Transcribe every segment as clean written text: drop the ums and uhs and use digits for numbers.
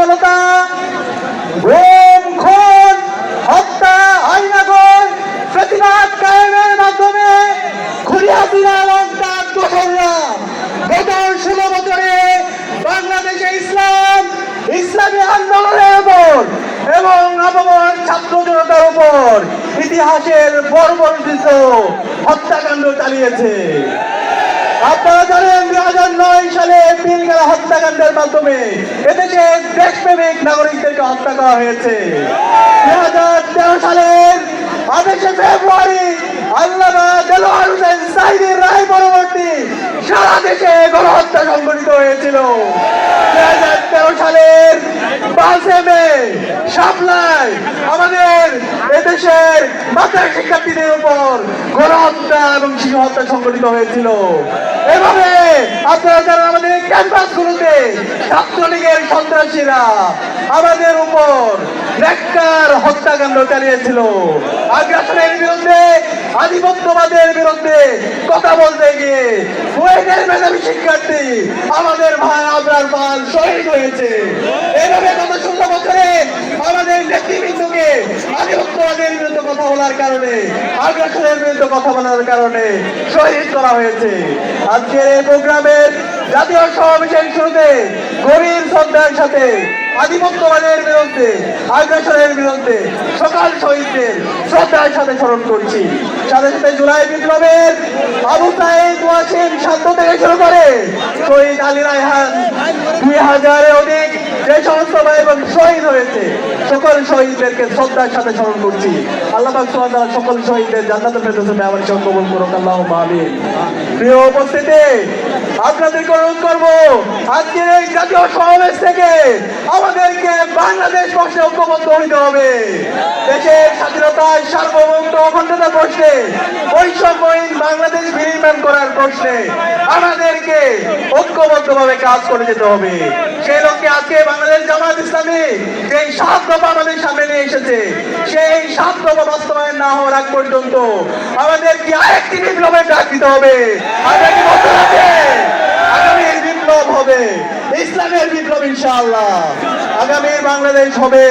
অরাজকতা, গুম খুন, হত্যা, আইনাগর প্রতিবাদ কায়েমের মাধ্যমে খুনি হাসিনা এবং তার দোসররা গত 16 বছরে বাংলাদেশে ইসলামী আন্দোলনের উপর এবং আপামর ছাত্র জনতার উপর ইতিহাসের বর্বরোচিত হত্যাকাণ্ড চালিয়েছে। আপনারা জানেন 2009 সালে পিলখানা হত্যাকাণ্ডের মাধ্যমে এদেশে দেশপ্রেমিক নাগরিকদেরকে হত্যা করা হয়েছে। 2013 সালের 28 ফেব্রুয়ারি আল্লামা দেলোয়ার হোসেন সাঈদীর রায় পরবর্তী সারা দেশে গণহত্যা সংঘটিত হয়েছিল। 2013 সালের 5 মে শাপলায় আমাদের এদেশের মাদ্রাসা শিক্ষার্থীদের উপর গণহত্যা এবং শিশু হত্যা সংঘটিত হয়েছিল। এভাবে আপনারা জানেন আমাদের ক্যাম্পাসগুলোতে ছাত্রলীগের সন্ত্রাসীরা আমাদের উপর নেককার হত্যাকাণ্ড চালিয়েছিল। আগ্রাসনের বিরুদ্ধে, আধিপত্যবাদের বিরুদ্ধে কথা বলতে গিয়ে বুয়েটের মেধাবী শিক্ষার্থী আমাদের ভাই আবরার পাল শহীদ হয়েছে। এভাবে গত 16 বছরে আমাদের নেতৃবৃন্দকে আধিপত্যবাদের বিরুদ্ধে কথা বলার কারণে, আগ্রাসনের বিরুদ্ধে কথা বলার কারণে শহীদ করা হয়েছে। আজকের এই প্রোগ্রামের জাতীয় সমাবেশের শুরুতে গভীর শ্রদ্ধার সাথে আধিপত্যবাদের বিরুদ্ধে, আগ্রাসনের বিরুদ্ধে সকল শহীদদের শ্রদ্ধার সাথে স্মরণ করছি। সাথে সাথে জুলাই বিপ্লবের আবু সাঈদ ওয়াসিম শান্ত থেকে শুরু করে শহীদ আলী রায়হান 2000-এর অধিক যে সমস্ত ভাই এবং শহীদ হয়েছে সকল শহীদদেরকে শ্রদ্ধার সাথে স্মরণ করছি। আল্লাহ পাক সুবহানাহু ওয়া তাআলা সকল শহীদদের জান্নাতুল ফেরদৌসে আমার সঙ্গে কবুল করুন, আল্লাহুম্মা আমিন। প্রিয় উপস্থিতি, আপনাদেরকে অনুরোধ করব আজকের এই জাতীয় সমাবেশ থেকে আমাদেরকে বাংলাদেশ প্রশ্নে ঐক্যবদ্ধ হইতে হবে। দেশের স্বাধীনতা, সার্বভৌমত্ব, অখণ্ডতা প্রশ্নে, বৈষম্যহীন বাংলাদেশ বিনির্মাণ করার প্রশ্নে আমাদেরকে ঐক্যবদ্ধভাবে কাজ করে যেতে হবে। সেই লক্ষ্যে আজকে বাংলাদেশ জামায়াত ইসলামী যেই 7 দফা আমাদের সামনে নিয়ে এসেছে, সেই 7 দফা বাস্তবায়ন না হওয়ার আগ পর্যন্ত আমাদেরকে আরেকটি বিপ্লবের ডাক দিতে হবে। আগামী বছরে আগামীর বিপ্লব হবে ইসলামের বিপ্লব ইনশাআল্লাহ। আগামীর বাংলাদেশ হবে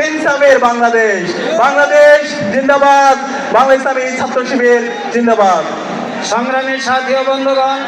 ইনসাফের বাংলাদেশ। বাংলাদেশ জিন্দাবাদ, বাংলা ইসলামী ছাত্র শিবির জিন্দাবাদ। সংগ্রামী সাথী ও বন্ধুগণ,